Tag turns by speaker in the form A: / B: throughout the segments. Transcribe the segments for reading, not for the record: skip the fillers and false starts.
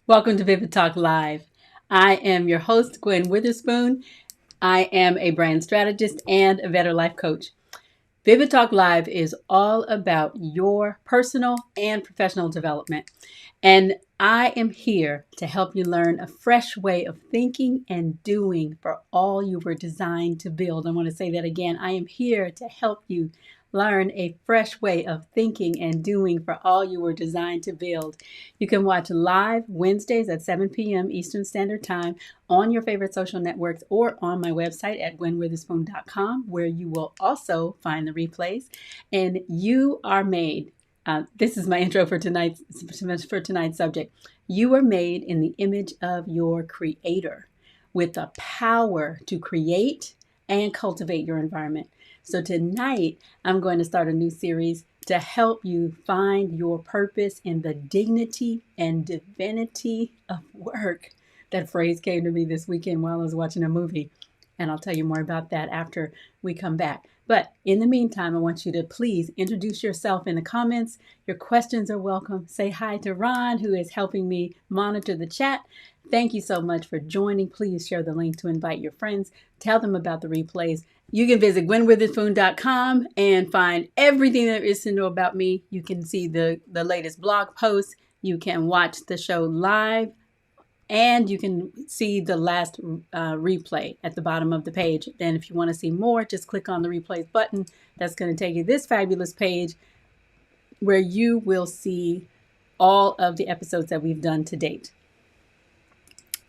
A: Welcome to Vivid Talk Live. I am your host, Gwen Witherspoon. I am a brand strategist and a Better Life Coach. Vivid Talk Live is all about your personal and professional development. And I am here to help you learn a fresh way of thinking and doing for all you were designed to build. I want to say that again. I am here to help you learn a fresh way of thinking and doing for all you were designed to build. You can watch live Wednesdays at 7 p.m. Eastern Standard Time on your favorite social networks or on my website at gwenwitherspoon.com, where you will also find the replays. And you are made. This is my intro for tonight's subject. You are made in the image of your creator with the power to create and cultivate your environment. So tonight, I'm going to start a new series to help you find your purpose in the dignity and divinity of work. That phrase came to me this weekend while I was watching a movie, and I'll tell you more about that after we come back. But in the meantime, I want you to please introduce yourself in the comments. Your questions are welcome. Say hi to Ron, who is helping me monitor the chat. Thank you so much for joining. Please share the link to invite your friends. Tell them about the replays. You can visit gwenwitherspoon.com and find everything there is to know about me. You can see the latest blog posts. You can watch the show live. And you can see the last replay at the bottom of the page. And if you want to see more, just click on the replays button. That's going to take you to this fabulous page where you will see all of the episodes that we've done to date.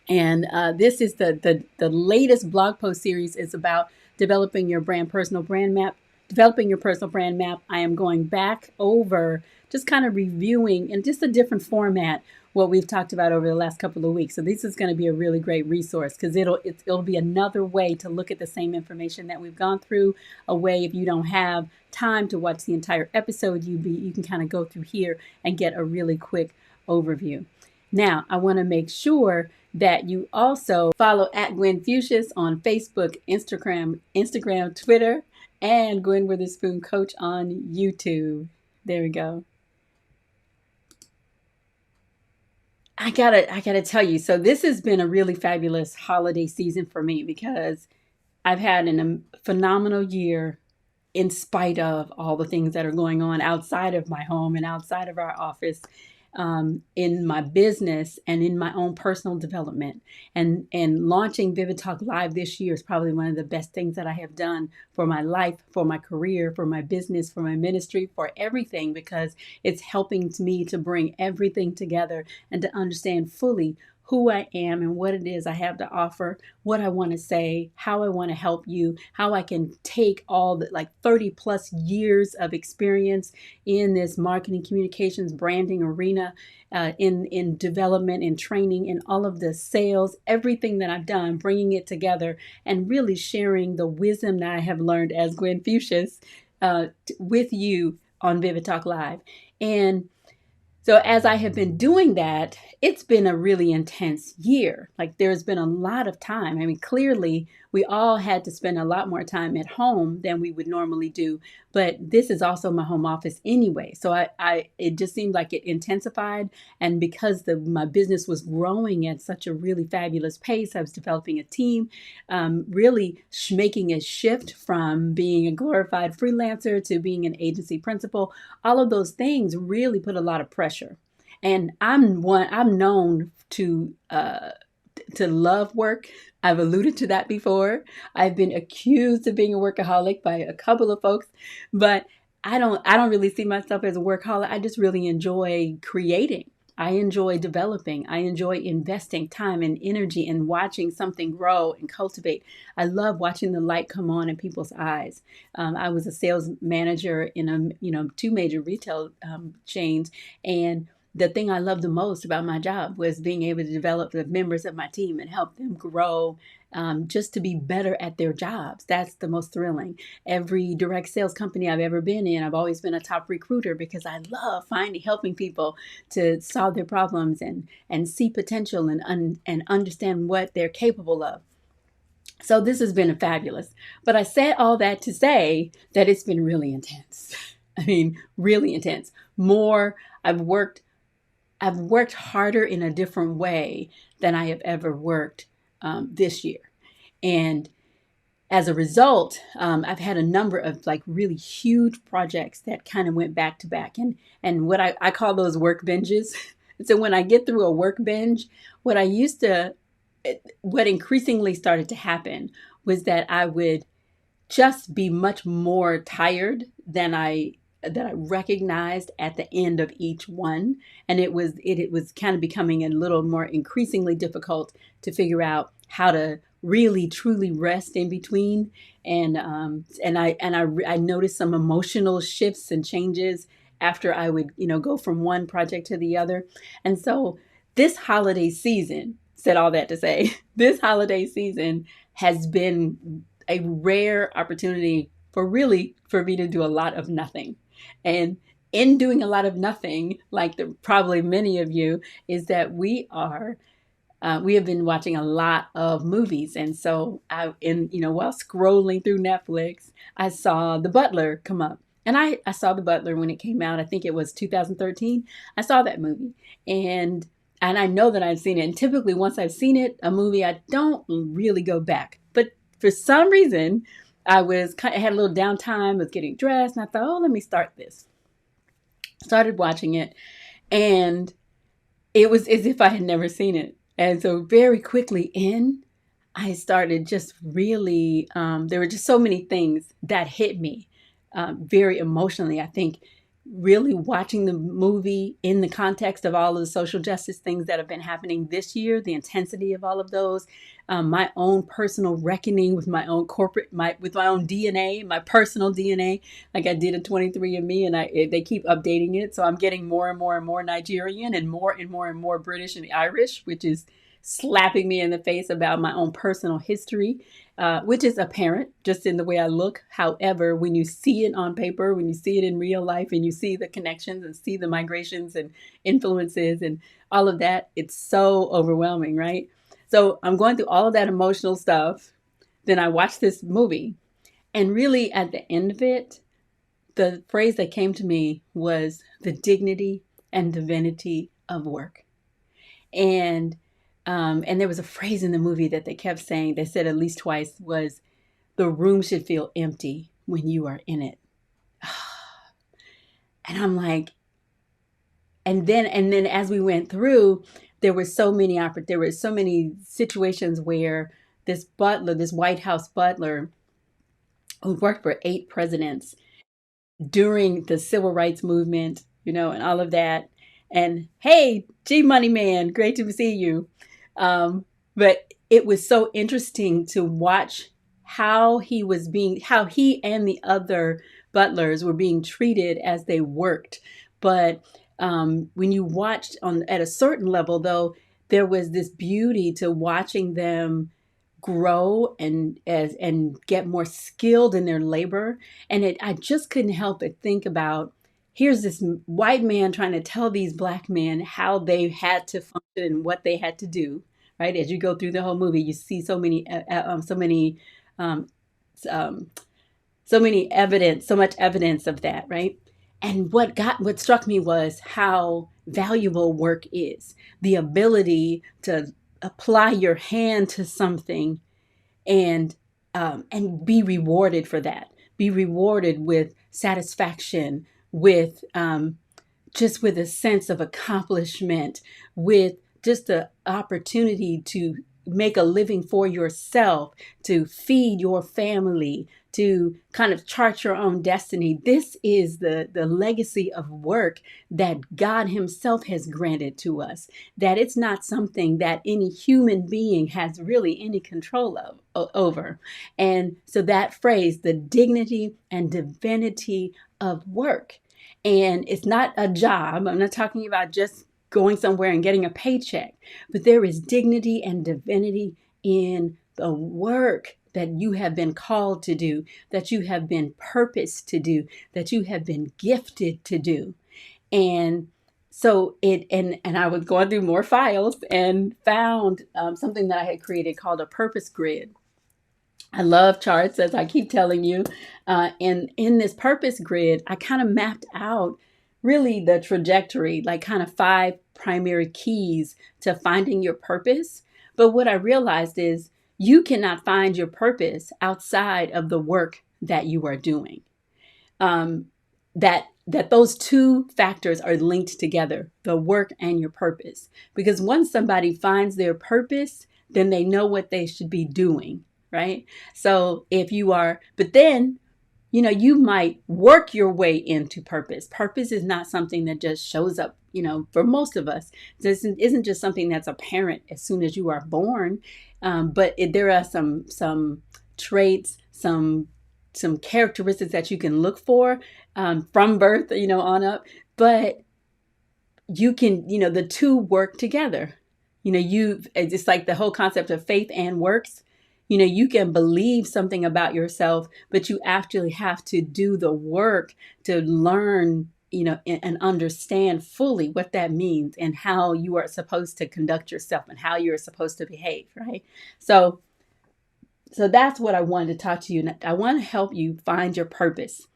A: And this is the latest blog post series is about developing your personal brand map. Developing your personal brand map. I am going back over, just kind of reviewing in just a different format what we've talked about over the last couple of weeks. So this is going to be a really great resource because it'll be another way to look at the same information that we've gone through. A way, if you don't have time to watch the entire episode, you can kind of go through here and get a really quick overview. Now, I want to make sure that you also follow at Gwen Fuchsias on Facebook, Instagram, Twitter, and Gwen Witherspoon Coach on YouTube. There we go. I gotta tell you, so this has been a really fabulous holiday season for me because I've had a phenomenal year in spite of all the things that are going on outside of my home and outside of our office. In my business and in my own personal development, and launching Vivid Talk Live this year is probably one of the best things that I have done for my life, for my career, for my business, for my ministry, for everything, because it's helping me to bring everything together and to understand fully who I am and what it is I have to offer, what I want to say, how I want to help you, how I can take all the 30 plus years of experience in this marketing, communications, branding arena, in development and training and all of the sales, everything that I've done, bringing it together and really sharing the wisdom that I have learned as Gwen Fuchsias with you on Vivid Talk Live. And so as I have been doing that, it's been a really intense year. There's been a lot of time. I mean, clearly we all had to spend a lot more time at home than we would normally do. But this is also my home office anyway. So it just seemed like it intensified. And because my business was growing at such a really fabulous pace, I was developing a team, really making a shift from being a glorified freelancer to being an agency principal. All of those things really put a lot of pressure. And I'm known to love work. I've alluded to that before. I've been accused of being a workaholic by a couple of folks, but I don't really see myself as a workaholic. I just really enjoy creating. I enjoy developing. I enjoy investing time and energy and watching something grow and cultivate. I love watching the light come on in people's eyes. I was a sales manager in two major retail chains, and the thing I loved the most about my job was being able to develop the members of my team and help them grow, just to be better at their jobs. That's the most thrilling. Every direct sales company I've ever been in, I've always been a top recruiter because I love helping people to solve their problems and see potential and understand what they're capable of. So this has been fabulous. But I said all that to say that it's been really intense. I mean, really intense. I've worked I've worked harder in a different way than I have ever worked this year. And as a result, I've had a number of like really huge projects that kind of went back to back, and what I call those work binges. So when I get through a work binge, what I used to, what increasingly started to happen was that I would just be much more tired than I recognized at the end of each one, and it was kind of becoming a little more increasingly difficult to figure out how to really truly rest in between. And I noticed some emotional shifts and changes after I would go from one project to the other. And so this holiday season, said all that to say, this holiday season has been a rare opportunity for me to do a lot of nothing. And in doing a lot of nothing, like probably many of you, is that we have been watching a lot of movies. And so while scrolling through Netflix, I saw The Butler come up. And I saw The Butler when it came out. I think it was 2013. I saw that movie. And I know that I've seen it. And typically once I've seen it, a movie, I don't really go back. But for some reason, I had a little downtime, was getting dressed, and I thought, oh, let me start this. Started watching it, and it was as if I had never seen it. And so very quickly I started just really, there were just so many things that hit me very emotionally. I think really watching the movie in the context of all of the social justice things that have been happening this year, the intensity of all of those, my own personal reckoning with my own with my own DNA, my personal DNA. Like I did a 23andMe, and they keep updating it, so I'm getting more and more and more Nigerian and more and more and more British and Irish, which is slapping me in the face about my own personal history, which is apparent just in the way I look. However, when you see it on paper, when you see it in real life, and you see the connections and see the migrations and influences and all of that, it's so overwhelming, right? So I'm going through all of that emotional stuff. Then I watched this movie, and really at the end of it, the phrase that came to me was the dignity and divinity of work. And there was a phrase in the movie that they kept saying, they said at least twice, was the room should feel empty when you are in it. And I'm like, and then as we went through, there were so many situations where this White House butler who worked for 8 presidents during the civil rights movement, and all of that. And hey, G Money Man, great to see you. But it was so interesting to watch how he and the other butlers were being treated as they worked. But when you watched at a certain level, though, there was this beauty to watching them grow and get more skilled in their labor. And I just couldn't help but think about, here's this white man trying to tell these black men how they had to function and what they had to do, right? As you go through the whole movie, you see so much evidence of that, right? And what struck me was how valuable work is. The ability to apply your hand to something and be rewarded for that. Be rewarded with satisfaction, with just with a sense of accomplishment, with just the opportunity to make a living for yourself, to feed your family, to kind of chart your own destiny. This is the legacy of work that God himself has granted to us, that it's not something that any human being has really any control over. And so that phrase, the dignity and divinity of work. And it's not a job. I'm not talking about just going somewhere and getting a paycheck, but there is dignity and divinity in the work that you have been called to do, that you have been purposed to do, that you have been gifted to do. And so and I was going through more files and found something that I had created called a purpose grid. I love charts, as I keep telling you. And in this purpose grid, I kind of mapped out really the trajectory, like kind of 5 primary keys to finding your purpose. But what I realized is you cannot find your purpose outside of the work that you are doing. That those two factors are linked together, the work and your purpose. Because once somebody finds their purpose, then they know what they should be doing, right? So if you are, but then you might work your way into purpose. Purpose is not something that just shows up, for most of us. This isn't just something that's apparent as soon as you are born. There are some traits, some characteristics that you can look for from birth, on up. But you can, the two work together. It's just like the whole concept of faith and works. You can believe something about yourself, but you actually have to do the work to learn, and understand fully what that means and how you are supposed to conduct yourself and how you're supposed to behave, right? So that's what I wanted to talk to you. I want to help you find your purpose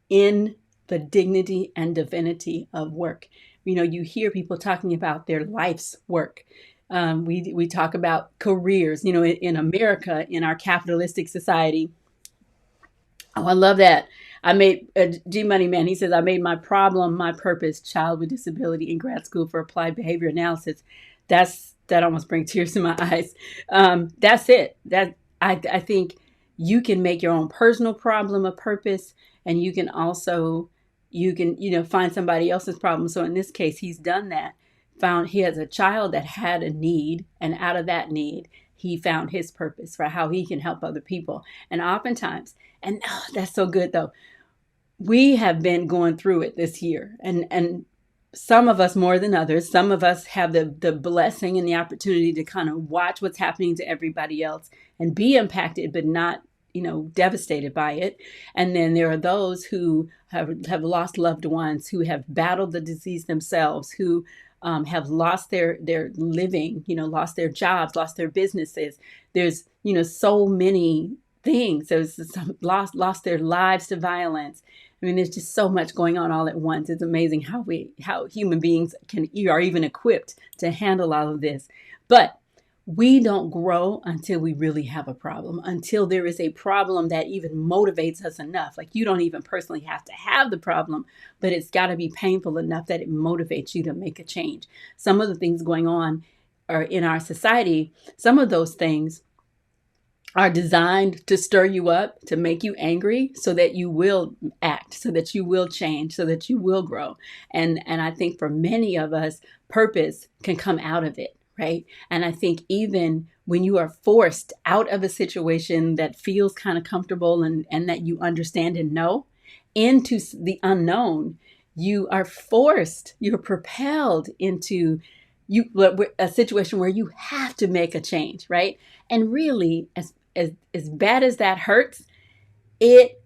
A: in the dignity and divinity of work. You hear people talking about their life's work. We talk about careers, in America, in our capitalistic society. Oh, I love that. I made G Money Man. He says, I made my problem my purpose, child with disability in grad school for applied behavior analysis. That almost brings tears to my eyes. That's it. I think you can make your own personal problem a purpose, and you can also, find somebody else's problem. So in this case, he's done that. He has a child that had a need, and out of that need, he found his purpose for how he can help other people. And oftentimes, and that's so good though, we have been going through it this year, and some of us more than others. Some of us have the blessing and the opportunity to kind of watch what's happening to everybody else and be impacted, but not, devastated by it. And then there are those who have lost loved ones, who have battled the disease themselves, who have lost their living, lost their jobs, lost their businesses. There's, so many things. There's some lost their lives to violence. I mean, there's just so much going on all at once. It's amazing how human beings are even equipped to handle all of this. But we don't grow until we really have a problem, until there is a problem that even motivates us enough. Like, you don't even personally have to have the problem, but it's got to be painful enough that it motivates you to make a change. Some of the things going on are in our society. Some of those things are designed to stir you up, to make you angry, so that you will act, so that you will change, so that you will grow. And I think for many of us, purpose can come out of it, right? And I think even when you are forced out of a situation that feels kind of comfortable and that you understand and know, into the unknown, you're propelled into a situation where you have to make a change, right? And really, as bad as that hurts, it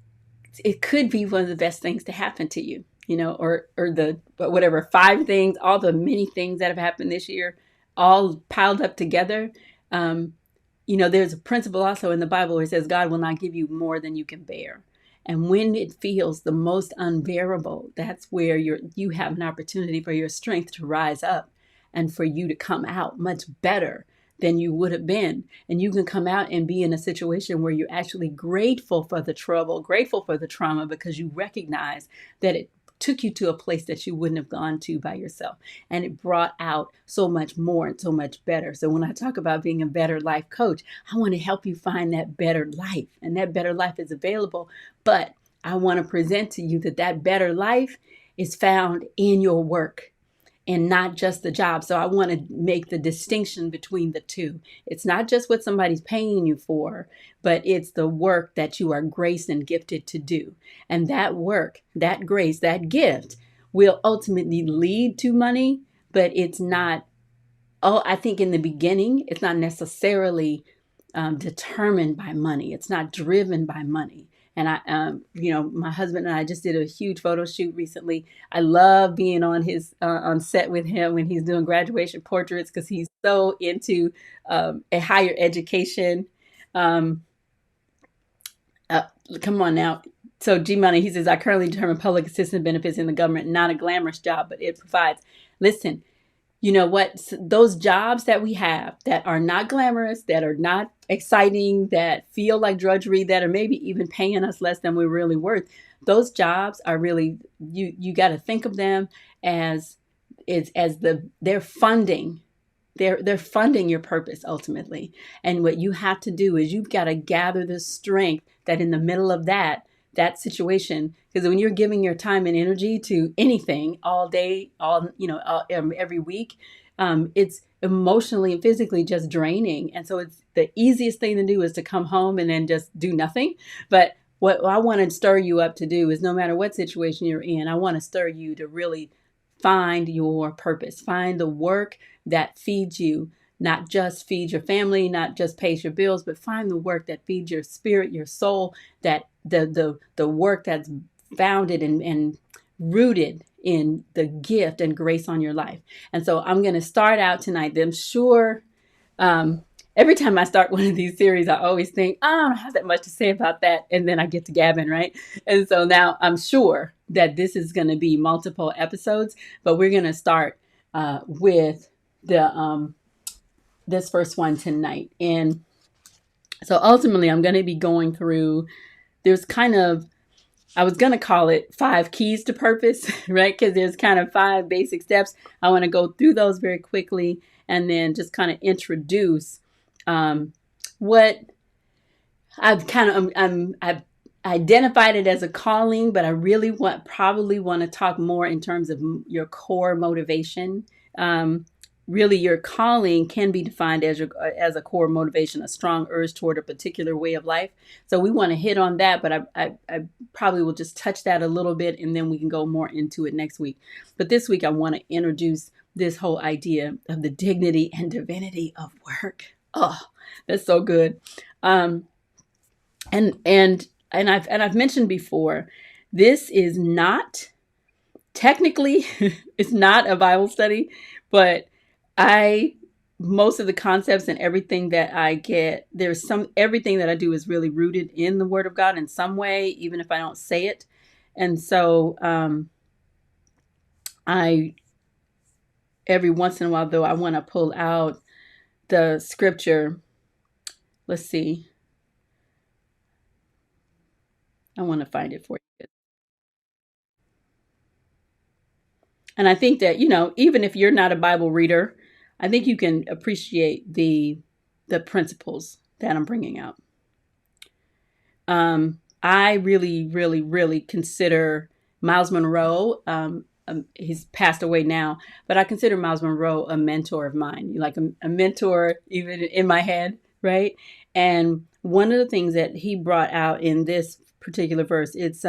A: could be one of the best things to happen to you, or the whatever 5 things, all the many things that have happened this year, all piled up together. There's a principle also in the Bible where it says God will not give you more than you can bear. And when it feels the most unbearable, that's where you have an opportunity for your strength to rise up and for you to come out much better than you would have been. And you can come out and be in a situation where you're actually grateful for the trouble, grateful for the trauma, because you recognize that it took you to a place that you wouldn't have gone to by yourself. And it brought out so much more and so much better. So when I talk about being a better life coach, I want to help you find that better life. And that better life is available. But I want to present to you that better life is found in your work, and not just the job. So I want to make the distinction between the two. It's not just what somebody's paying you for, but it's the work that you are graced and gifted to do. And that work, that grace, that gift will ultimately lead to money, but it's not, I think in the beginning, it's not necessarily determined by money. It's not driven by money. And my husband and I just did a huge photo shoot recently. I love being on on set with him when he's doing graduation portraits, because he's so into a higher education. Come on now, So G Money, he says, I currently determine public assistance benefits in the government, not a glamorous job, but it provides. Listen, you know what? Those jobs that we have that are not glamorous, that are not exciting, that feel like drudgery, that are maybe even paying us less than we're really worth. Those jobs are really, you got to think of them as they're funding. They're funding your purpose ultimately. And what you have to do is you've got to gather the strength that in the middle of that situation, because when you're giving your time and energy to anything all day, every week, it's emotionally and physically just draining. And so it's the easiest thing to do is to come home and then just do nothing. But what I want to stir you up to do is, no matter what situation you're in, I want to stir you to really find your purpose, find the work that feeds you, not just feeds your family, not just pays your bills, but find the work that feeds your spirit, your soul, that the work that's founded and rooted in the gift and grace on your life. And so I'm going to start out tonight. I'm sure every time I start one of these series, I always think, I don't have that much to say about that. And then I get to gabbing, right? And so now I'm sure that this is going to be multiple episodes, but we're going to start with the this first one tonight. And so ultimately, I'm going to be going through, there's kind of, I was going to call it 5 keys to purpose, right? Because there's kind of 5 basic steps. I want to go through those very quickly and then just kind of introduce what I've I've identified it as a calling, but I really probably want to talk more in terms of your core motivation. Really, your calling can be defined as a core motivation, a strong urge toward a particular way of life. So we want to hit on that, but I probably will just touch that a little bit, and then we can go more into it next week. But this week, I want to introduce this whole idea of the dignity and divinity of work. Oh, that's so good. And I've mentioned before, this is not technically, it's not a Bible study, but most of the concepts and everything that I get, everything that I do is really rooted in the Word of God in some way, even if I don't say it. And so, every once in a while, though, I want to pull out the scripture. Let's see. I want to find it for you. And I think that, even if you're not a Bible reader, I think you can appreciate the principles that I'm bringing out. I really, really, really consider Miles Monroe. He's passed away now, but I consider Miles Monroe a mentor of mine, like a mentor even in my head, right? And one of the things that he brought out in this particular verse, it's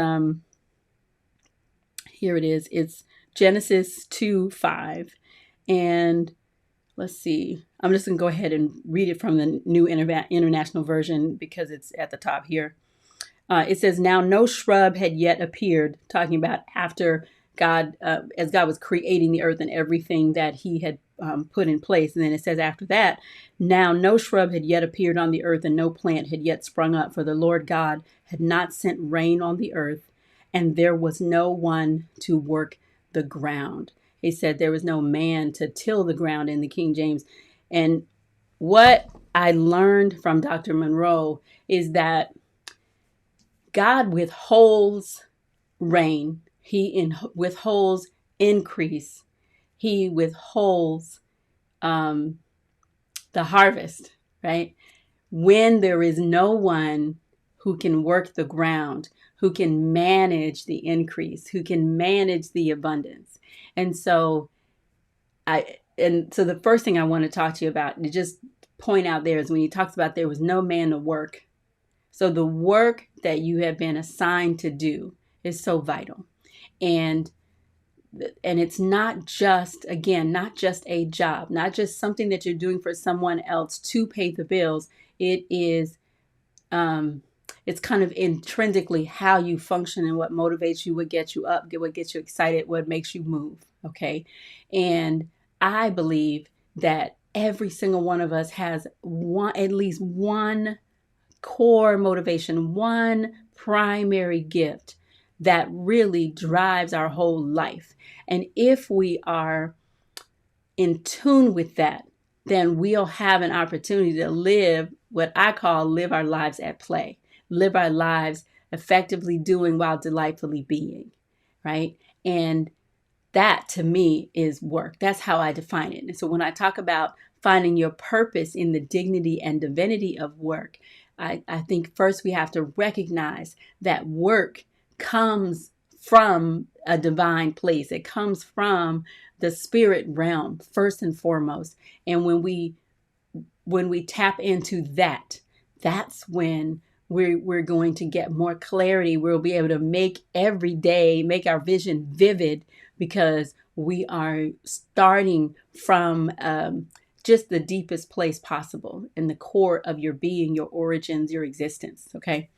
A: here it is. It's Genesis 2:5, and let's see. I'm just going to go ahead and read it from the New International Version because it's at the top here. It says, now no shrub had yet appeared, talking about after God, as God was creating the earth and everything that he had put in place. And then it says after that, now no shrub had yet appeared on the earth and no plant had yet sprung up, for the Lord God had not sent rain on the earth, and there was no one to work the ground. He said there was no man to till the ground in the King James. And what I learned from Dr. Monroe is that God withholds rain. He withholds increase. He withholds the harvest, right? When there is no one who can work the ground, who can manage the increase, who can manage the abundance. And so the first thing I want to talk to you about, to just point out there, is when he talks about there was no man to work. So the work that you have been assigned to do is so vital. And it's not just a job, not just something that you're doing for someone else to pay the bills. It is, it's kind of intrinsically how you function and what motivates you, what gets you up, what gets you excited, what makes you move. Okay. And I believe that every single one of us has at least one core motivation, one primary gift that really drives our whole life. And if we are in tune with that, then we'll have an opportunity to live what I call live our lives at play, live our lives effectively doing while delightfully being, right? And that to me is work. That's how I define it. And so when I talk about finding your purpose in the dignity and divinity of work, I think first we have to recognize that work comes from a divine place. It comes from the spirit realm, first and foremost. And when we tap into that, that's when we're going to get more clarity. We'll be able to make every day, make our vision vivid, because we are starting from just the deepest place possible in the core of your being, your origins, your existence. Okay.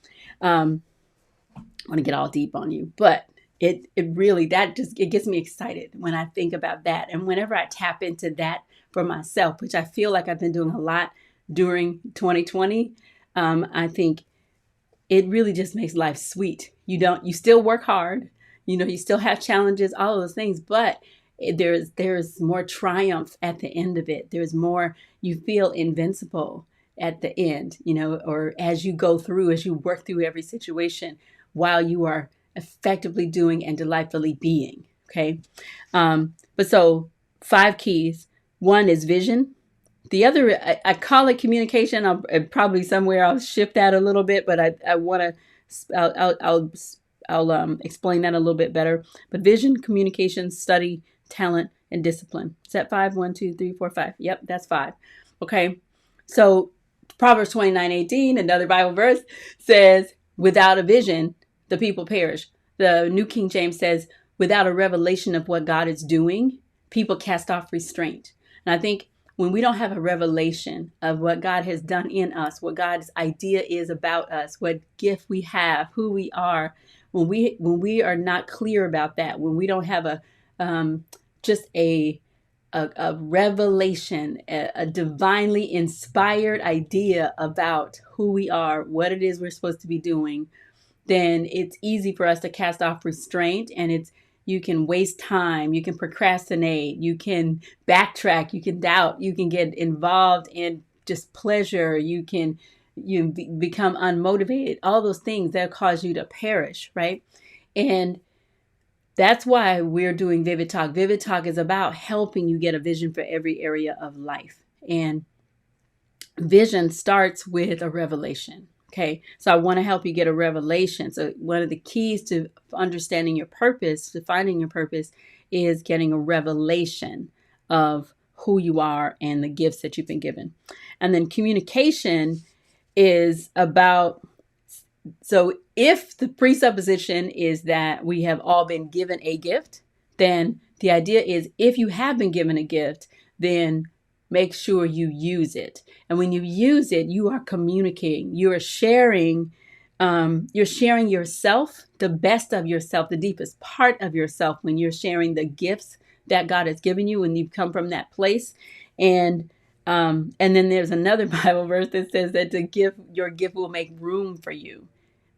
A: I want to get all deep on you, but it really, it gets me excited when I think about that. And whenever I tap into that for myself, which I feel like I've been doing a lot during 2020, I think it really just makes life sweet. You still work hard, you still have challenges, all of those things, but there's more triumph at the end of it. There's more, you feel invincible at the end, or as you work through every situation while you are effectively doing and delightfully being. Okay. But so 5 keys. One is vision. The other, I call it communication. Probably somewhere I'll shift that a little bit, but I want to, I'll explain that a little bit better. But vision, communication, study, talent, and discipline. Is that 5? 1, 2, 3, 4, 5. Yep, that's 5. Okay. So Proverbs 29:18, another Bible verse, says, without a vision, the people perish. The New King James says, without a revelation of what God is doing, people cast off restraint. And I think when we don't have a revelation of what God has done in us, what God's idea is about us, what gift we have, who we are, when we are not clear about that, when we don't have just a revelation, a divinely inspired idea about who we are, what it is we're supposed to be doing, then it's easy for us to cast off restraint, and you can waste time, you can procrastinate, you can backtrack, you can doubt, you can get involved in just pleasure, you become unmotivated, all those things that cause you to perish, right? And that's why we're doing Vivid Talk. Vivid Talk is about helping you get a vision for every area of life. And vision starts with a revelation. Okay, so I want to help you get a revelation. So one of the keys to understanding your purpose, to finding your purpose, is getting a revelation of who you are and the gifts that you've been given. And then communication is about, so if the presupposition is that we have all been given a gift, then the idea is if you have been given a gift, then make sure you use it. And when you use it, you are communicating, you're sharing yourself, the best of yourself, the deepest part of yourself, when you're sharing the gifts that God has given you when you come from that place. And then there's another Bible verse that says that your gift will make room for you.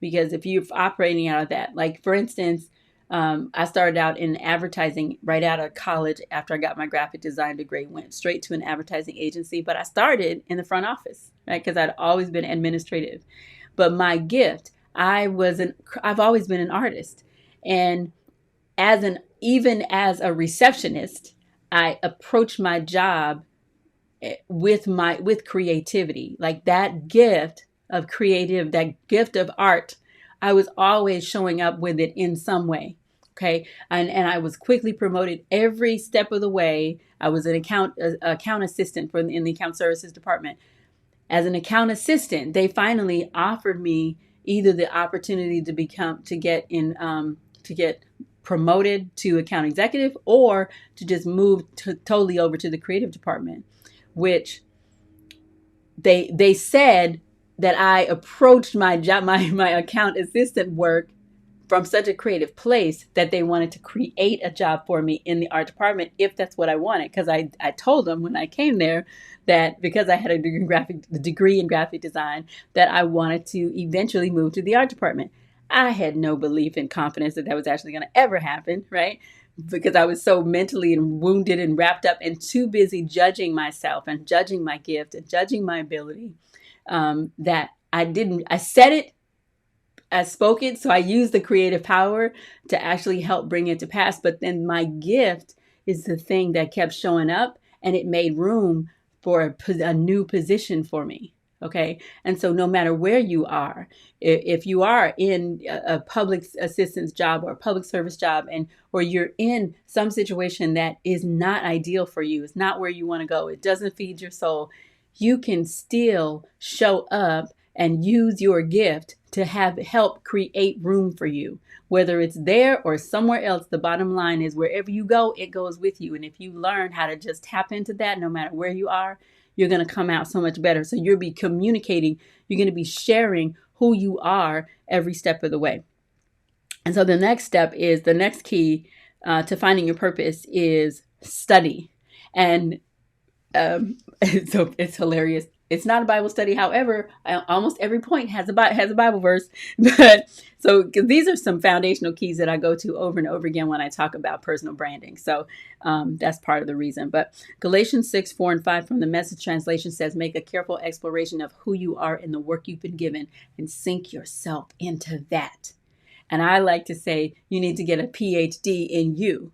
A: Because if you're operating out of that, like for instance, I started out in advertising right out of college after I got my graphic design degree, went straight to an advertising agency, but I started in the front office, right? Because I'd always been administrative. But my gift, I've always been an artist. And even as a receptionist, I approach my job with creativity, like that gift of that gift of art. I was always showing up with it in some way. Okay. And I was quickly promoted every step of the way. I was an account assistant in the account services department. As an account assistant, they finally offered me either the opportunity to get promoted to account executive, or to just move totally over to the creative department, which they said that I approached my job, my account assistant work from such a creative place that they wanted to create a job for me in the art department if that's what I wanted. Because I told them when I came there that because I had a degree in graphic design, that I wanted to eventually move to the art department. I had no belief and confidence that that was actually going to ever happen, right? Because I was so mentally and wounded and wrapped up and too busy judging myself and judging my gift and judging my ability, that I said it, I spoke it, so I used the creative power to actually help bring it to pass. But then my gift is the thing that kept showing up, and it made room for a new position for me. Okay. And so no matter where you are, if you are in a public assistance job or a public service job, and or you're in some situation that is not ideal for you, it's not where you want to go, it doesn't feed your soul, you can still show up and use your gift to help create room for you, whether it's there or somewhere else. The bottom line is wherever you go, it goes with you. And if you learn how to just tap into that, no matter where you are, you're going to come out so much better. So you'll be communicating, you're going to be sharing who you are every step of the way. And so the next step is the next key to finding your purpose is study. And so it's hilarious. It's not a Bible study. However, almost every point has a Bible verse. But so these are some foundational keys that I go to over and over again when I talk about personal branding. So that's part of the reason. But Galatians 6:4-5 from the Message translation says, make a careful exploration of who you are in the work you've been given and sink yourself into that. And I like to say you need to get a PhD in you,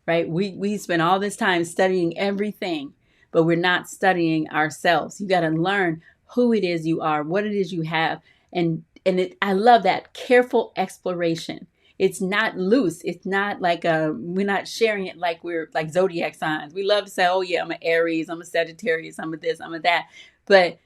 A: right? We spend all this time studying everything, but we're not studying ourselves. You got to learn who it is you are, what it is you have. I love that careful exploration. It's not loose. It's not like we're not sharing it like we're like zodiac signs. We love to say, oh yeah, I'm an Aries, I'm a Sagittarius, I'm a this, I'm a that. But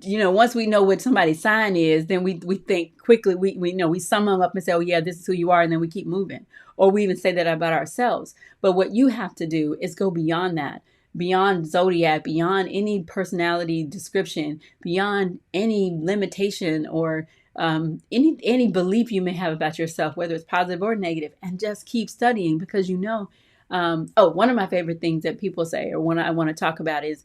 A: once we know what somebody's sign is, then we think quickly, we sum them up and say, oh yeah, this is who you are. And then we keep moving. Or we even say that about ourselves. But what you have to do is go beyond that. Beyond zodiac, beyond any personality description, beyond any limitation or any belief you may have about yourself, whether it's positive or negative, and just keep studying because one of my favorite things that people say, or one I want to talk about, is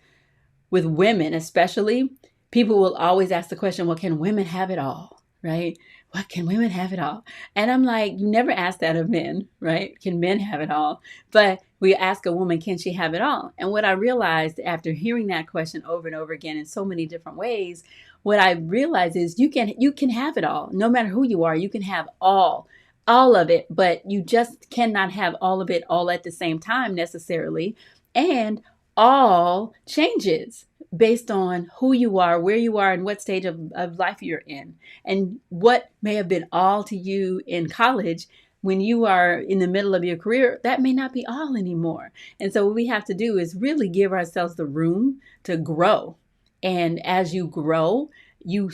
A: with women especially, people will always ask the question, well, can women have it all, right? What can women have it all? And I'm like, you never ask that of men, right? Can men have it all? But we ask a woman, can she have it all? And what I realized after hearing that question over and over again in so many different ways, what I realized is you can have it all. No matter who you are, you can have all of it, but you just cannot have all of it all at the same time necessarily. And all changes based on who you are, where you are, and what stage of life you're in. And what may have been all to you in college, when you are in the middle of your career, that may not be all anymore. And so what we have to do is really give ourselves the room to grow. And as you grow, you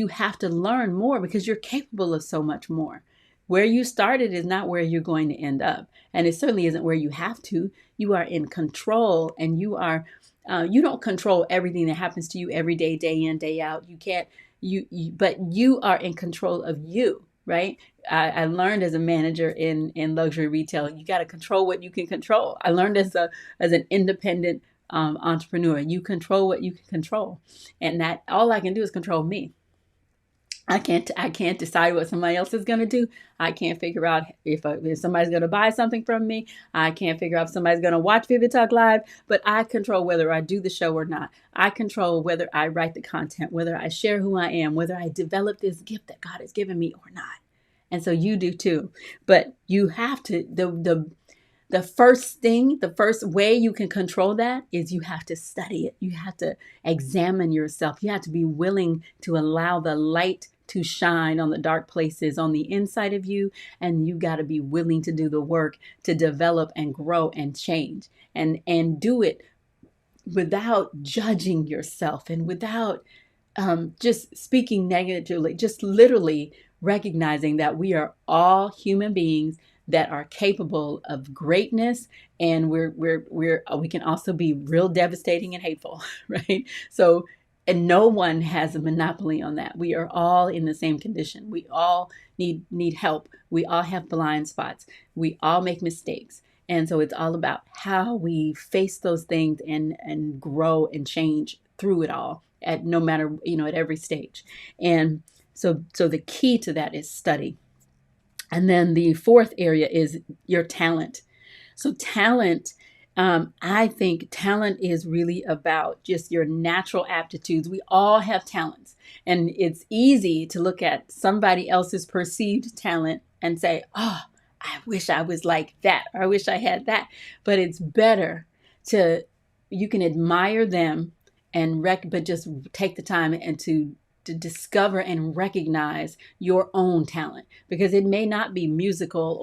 A: have to learn more because you're capable of so much more. Where you started is not where you're going to end up. And it certainly isn't where you have to. You are in control, and you don't control everything that happens to you every day, day in, day out. You can't, but you are in control of you, right? I learned as a manager in luxury retail, you got to control what you can control. I learned as an independent entrepreneur, you control what you can control. And that all I can do is control me. I can't decide what somebody else is going to do. I can't figure out if somebody's going to buy something from me. I can't figure out if somebody's going to watch Vivid Talk Live, but I control whether I do the show or not. I control whether I write the content, whether I share who I am, whether I develop this gift that God has given me or not. And so you do too. But you have to, the first way you can control that is you have to study it. You have to examine yourself. You have to be willing to allow the light to shine on the dark places on the inside of you. And you got to be willing to do the work to develop and grow and change and do it without judging yourself and without just speaking negatively, just literally recognizing that we are all human beings that are capable of greatness, and we can also be real devastating and hateful, right? So And no one has a monopoly on that. We are all in the same condition. We all need help. We all have blind spots. We all make mistakes. And so it's all about how we face those things and grow and change through it all at no matter, at every stage. And so the key to that is study. And then the fourth area is your talent. So talent, I think talent is really about just your natural aptitudes. We all have talents, and it's easy to look at somebody else's perceived talent and say, oh, I wish I was like that, or I wish I had that. But it's better you can admire them but just take the time and to discover and recognize your own talent, because it may not be musical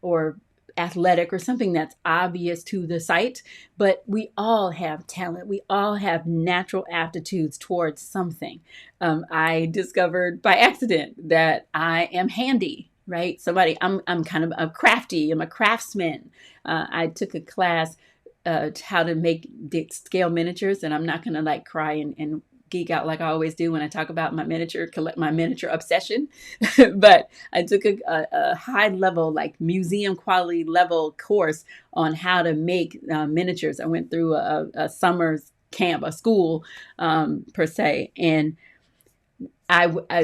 A: or athletic or something that's obvious to the sight, but we all have talent. We all have natural aptitudes towards something. I discovered by accident that I am handy, right? I'm kind of a crafty. I'm a craftsman. I took a class how to make scale miniatures, and I'm not going to like cry and geek out like I always do when I talk about my miniature obsession. But I took a high level, like museum quality level course on how to make miniatures. I went through a summer camp, a school per se. And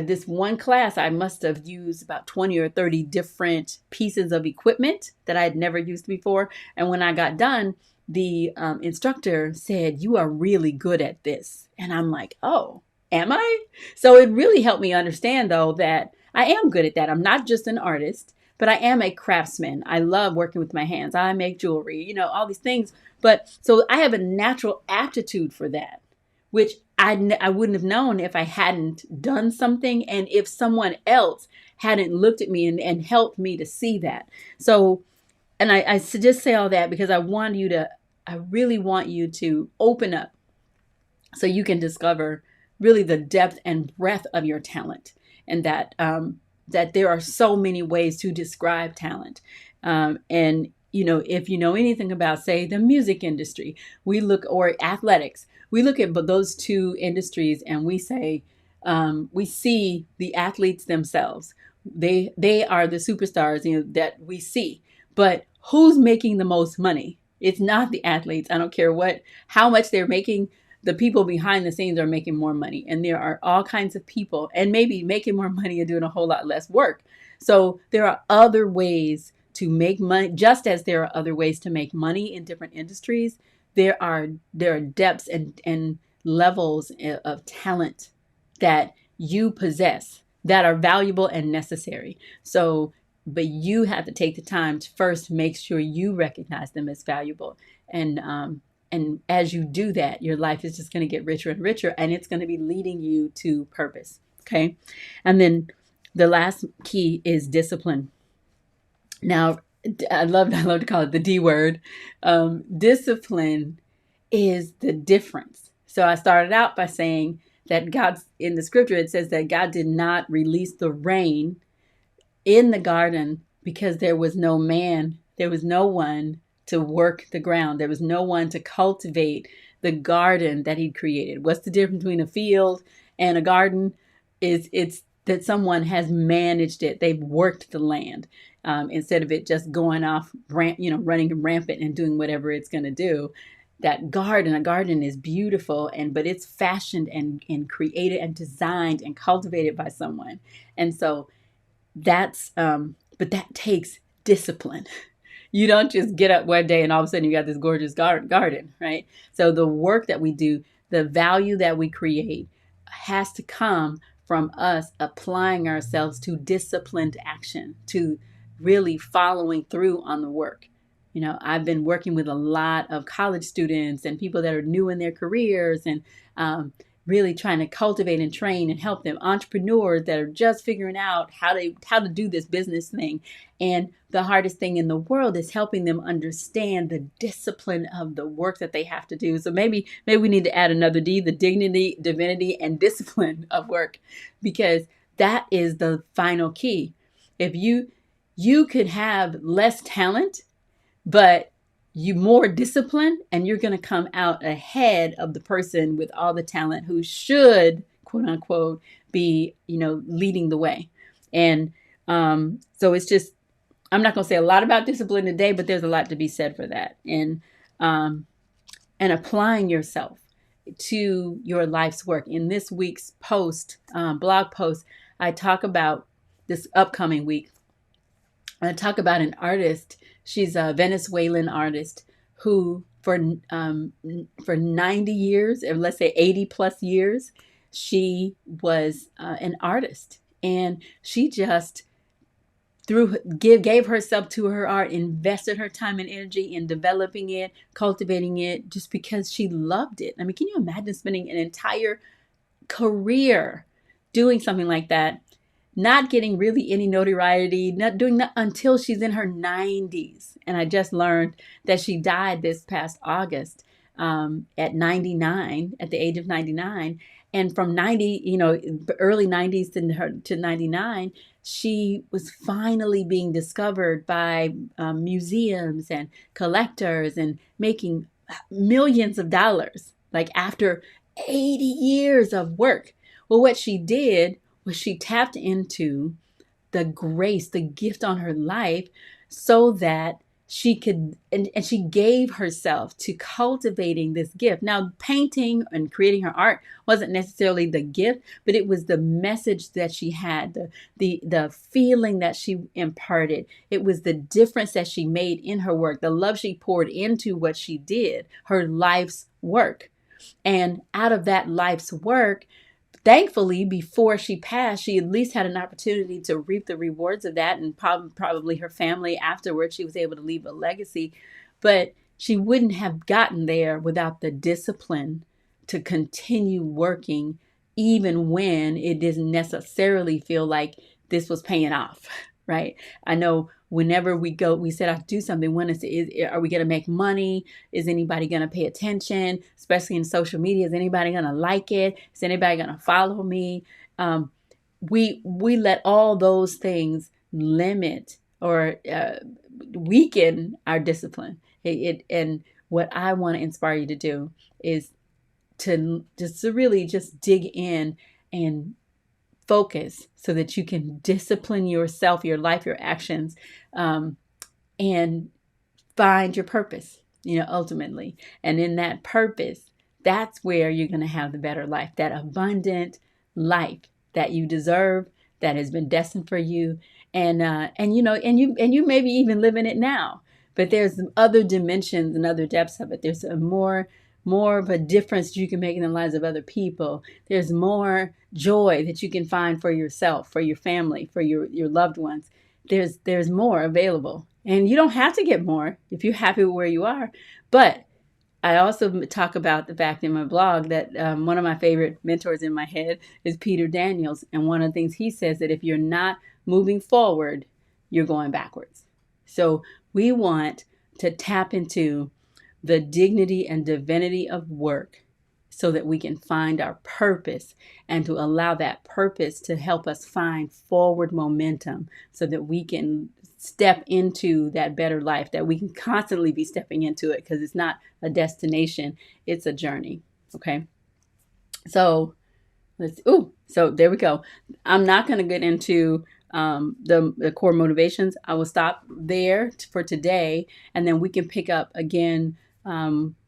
A: this one class, I must have used about 20 or 30 different pieces of equipment that I had never used before. And when I got done, the instructor said, "You are really good at this." And I'm like, "Oh, am I?" So it really helped me understand, though, that I am good at that. I'm not just an artist, but I am a craftsman. I love working with my hands. I make jewelry, all these things. But so I have a natural aptitude for that, which I wouldn't have known if I hadn't done something, and if someone else hadn't looked at me and helped me to see that. So, and I just say all that because I really want you to open up so you can discover really the depth and breadth of your talent, and that there are so many ways to describe talent. And if you know anything about, say, the music industry, or athletics, we look at those two industries and we say, we see the athletes themselves. They are the superstars, that we see. But who's making the most money? It's not the athletes. I don't care how much they're making. The people behind the scenes are making more money. And there are all kinds of people, and maybe making more money and doing a whole lot less work. So there are other ways to make money, just as there are other ways to make money in different industries. There are depths and levels of talent that you possess that are valuable and necessary. But you have to take the time to first make sure you recognize them as valuable. And as you do that, your life is just going to get richer and richer, and it's going to be leading you to purpose. Okay. And then the last key is discipline. Now, I love to call it the D word. Discipline is the difference. So I started out by saying that in the scripture, it says that God did not release the rain in the garden because there was no man, there was no one to work the ground. There was no one to cultivate the garden that he created. What's the difference between a field and a garden? It's that someone has managed it. They've worked the land instead of it just going off, running rampant and doing whatever it's going to do. A garden is beautiful, but it's fashioned and created and designed and cultivated by someone. And so but that takes discipline. You don't just get up one day and all of a sudden you got this gorgeous garden, right? So the work that we do, the value that we create, has to come from us applying ourselves to disciplined action, to really following through on the work. I've been working with a lot of college students and people that are new in their careers, and really trying to cultivate and train and help them, entrepreneurs that are just figuring out how to do this business thing. And the hardest thing in the world is helping them understand the discipline of the work that they have to do. So maybe we need to add another D, the divinity, and discipline of work, because that is the final key. If you could have less talent, but you more disciplined, and you're going to come out ahead of the person with all the talent who should, quote unquote, be, leading the way. And so it's just, I'm not going to say a lot about discipline today, but there's a lot to be said for that. And applying yourself to your life's work. In this week's blog post, I talk about this upcoming week. I talk about an artist. She's a Venezuelan artist who for 90 years, or let's say 80 plus years, she was an artist. And she just gave herself to her art, invested her time and energy in developing it, cultivating it, just because she loved it. I mean, can you imagine spending an entire career doing something like that, not getting really any notoriety, not doing that until she's in her 90s? And I just learned that she died this past August at 99, at the age of 99. And from 90, early 90s to 99, she was finally being discovered by museums and collectors and making millions of dollars, like after 80 years of work. Well, what she did was she tapped into the grace, the gift on her life, so that she could, and she gave herself to cultivating this gift. Now, painting and creating her art wasn't necessarily the gift, but it was the message that she had, the feeling that she imparted. It was the difference that she made in her work, the love she poured into what she did, her life's work. And out of that life's work, thankfully, before she passed, she at least had an opportunity to reap the rewards of that, and probably her family afterwards. She was able to leave a legacy, but she wouldn't have gotten there without the discipline to continue working, even when it didn't necessarily feel like this was paying off, right? I know whenever we set out to do something, are we going to make money? Is anybody going to pay attention? Especially in social media, is anybody going to like it? Is anybody going to follow me? We let all those things limit or weaken our discipline. And what I want to inspire you to do is to really just dig in and focus so that you can discipline yourself, your life, your actions, and find your purpose, ultimately. And in that purpose, that's where you're going to have the better life, that abundant life that you deserve, that has been destined for you. And you maybe even living it now, but there's other dimensions and other depths of it. There's a more of a difference you can make in the lives of other people. There's more joy that you can find for yourself, for your family, for your loved ones. There's more available. And you don't have to get more if you're happy with where you are. But I also talk about the fact in my blog that one of my favorite mentors in my head is Peter Daniels. And one of the things he says that if you're not moving forward, you're going backwards. So we want to tap into the dignity and divinity of work so that we can find our purpose, and to allow that purpose to help us find forward momentum so that we can step into that better life, that we can constantly be stepping into it, because it's not a destination, it's a journey. Okay. So so there we go. I'm not going to get into the core motivations. I will stop there for today, and then we can pick up again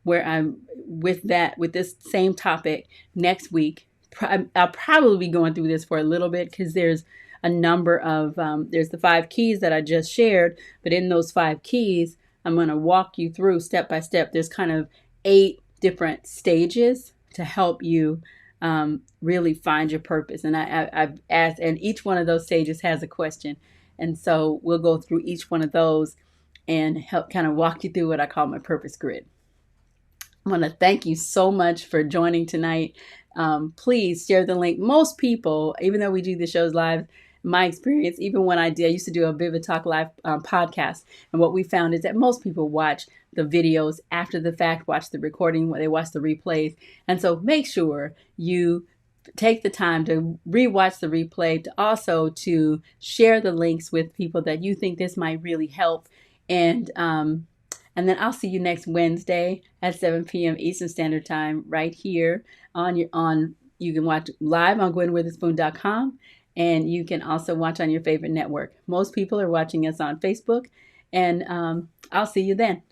A: where I'm with this same topic next week. I'll probably be going through this for a little bit, because there's a number of, there's the 5 keys that I just shared, but in those 5 keys, I'm going to walk you through step by step. There's kind of 8 different stages to help you really find your purpose. And I've asked, and each one of those stages has a question. And so we'll go through each one of those and help kind of walk you through what I call my purpose grid. I want to thank you so much for joining tonight. Please share the link. Most people, even though we do the shows live, my experience, even when I used to do a Vivid Talk Live podcast, and what we found is that most people watch the videos after the fact, watch the recording, they watch the replays. And so make sure you take the time to rewatch the replay, to also to share the links with people that you think this might really help. And And then I'll see you next Wednesday at 7 p.m. Eastern Standard Time right here on you can watch live on gwenwitherspoon.com, and you can also watch on your favorite network. Most people are watching us on Facebook, and I'll see you then.